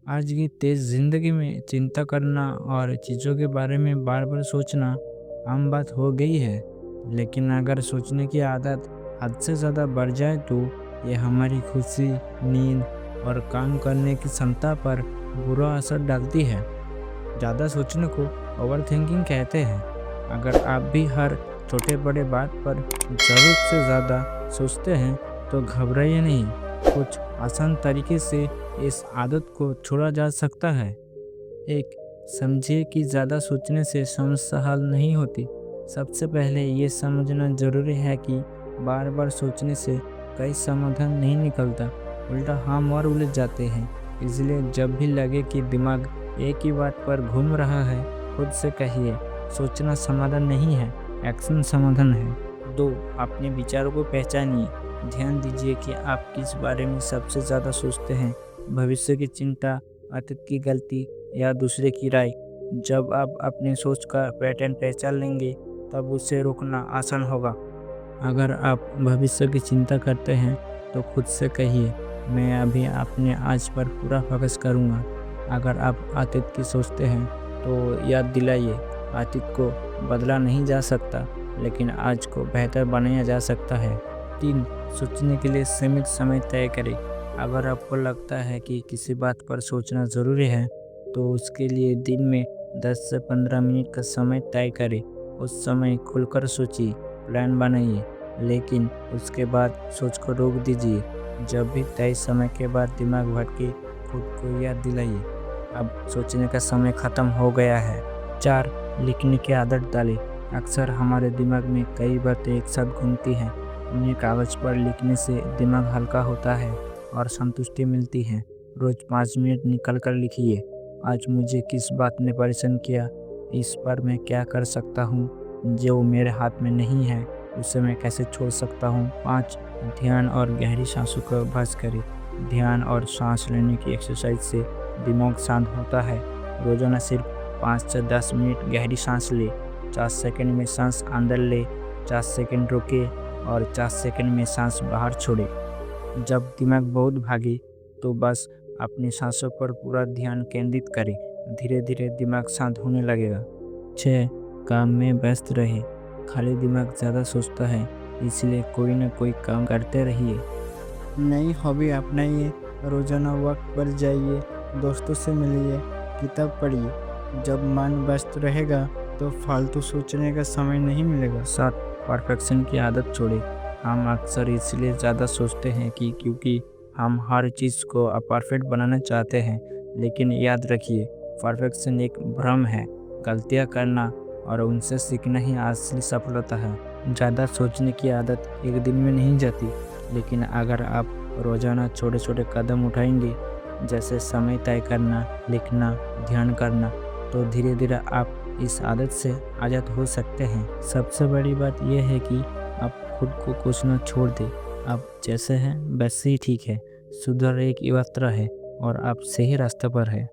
आज की तेज़ ज़िंदगी में चिंता करना और चीज़ों के बारे में बार-बार सोचना आम बात हो गई है। लेकिन अगर सोचने की आदत हद से ज़्यादा बढ़ जाए तो ये हमारी खुशी, नींद और काम करने की क्षमता पर बुरा असर डालती है। ज़्यादा सोचने को ओवरथिंकिंग कहते हैं। अगर आप भी हर छोटे-बड़े बात पर ज़रूरत से ज़्यादा सोचते हैं तो घबराइए नहीं। कुछ आसान तरीके से इस आदत को छोड़ा जा सकता है। एक, समझिए कि ज़्यादा सोचने से समस्या हल नहीं होती। सबसे पहले ये समझना ज़रूरी है कि बार-बार सोचने से कई समाधान नहीं निकलता, उल्टा हम और उलझ जाते हैं। इसलिए जब भी लगे कि दिमाग एक ही बात पर घूम रहा है, खुद से कहिए, सोचना समाधान नहीं है, एक्शन समाधान है। 2, अपने विचारों को पहचानिए। ध्यान दीजिए कि आप किस बारे में सबसे ज़्यादा सोचते हैं, भविष्य की चिंता, अतीत की गलती या दूसरे की राय। जब आप अपनी सोच का पैटर्न पहचान लेंगे, तब उसे रोकना आसान होगा। अगर आप भविष्य की चिंता करते हैं, तो खुद से कहिए, मैं अभी अपने आज पर पूरा फोकस करूँगा। अगर आप अतीत की सोचते हैं, तो याद दिलाइए, अतीत को बदला नहीं जा सकता, लेकिन आज को बेहतर बनाया जा सकता है। 3, सोचने के लिए सीमित समय तय करें। अगर आपको लगता है कि किसी बात पर सोचना ज़रूरी है, तो उसके लिए दिन में 10 से 15 मिनट का समय तय करें। उस समय खुलकर सोचिए, प्लान बनाइए, लेकिन उसके बाद सोच को रोक दीजिए। जब भी तय समय के बाद दिमाग भटके, खुद को याद दिलाइए, अब सोचने का समय खत्म हो गया है। 4, लिखने की आदत डालें। अक्सर हमारे दिमाग में कई बातें एक साथ घूमती हैं। उन्हें कागज़ पर लिखने से दिमाग हल्का होता है और संतुष्टि मिलती है। रोज़ 5 मिनट निकाल कर लिखिए, आज मुझे किस बात ने परेशान किया, इस पर मैं क्या कर सकता हूँ, जो मेरे हाथ में नहीं है उसे मैं कैसे छोड़ सकता हूँ। 5, ध्यान और गहरी सांसों का अभ्यास करें। ध्यान और सांस लेने की एक्सरसाइज से दिमाग शांत होता है। रोजाना सिर्फ 5 से 10 मिनट गहरी सांस ले। 4 सेकंड में सांस अंदर ले, 4 सेकंड रोके और 4 सेकंड में सांस बाहर छोड़े। जब दिमाग बहुत भागे, तो बस अपनी सांसों पर पूरा ध्यान केंद्रित करें। धीरे धीरे दिमाग शांत होने लगेगा। 6, काम में व्यस्त रहे। खाली दिमाग ज़्यादा सोचता है, इसलिए कोई ना कोई काम करते रहिए। नई हॉबी अपनाइए, रोजाना वक्त पर जाइए, दोस्तों से मिलिए, किताब पढ़िए। जब मन व्यस्त रहेगा, तो फालतू सोचने का समय नहीं मिलेगा। 7, परफेक्शन की आदत छोड़े। हम अक्सर इसलिए ज़्यादा सोचते हैं कि क्योंकि हम हर चीज़ को परफेक्ट बनाना चाहते हैं। लेकिन याद रखिए, परफेक्शन एक भ्रम है। गलतियाँ करना और उनसे सीखना ही असली सफलता है। ज़्यादा सोचने की आदत एक दिन में नहीं जाती, लेकिन अगर आप रोज़ाना छोटे-छोटे कदम उठाएंगे, जैसे समय तय करना, लिखना, ध्यान करना, तो धीरे-धीरे आप इस आदत से आज़ाद हो सकते हैं। सबसे बड़ी बात यह है कि आप खुद को कोसना छोड़ दें। आप जैसे हैं वैसे ही ठीक है। सुधार एक यात्रा है और आप सही रास्ते पर हैं।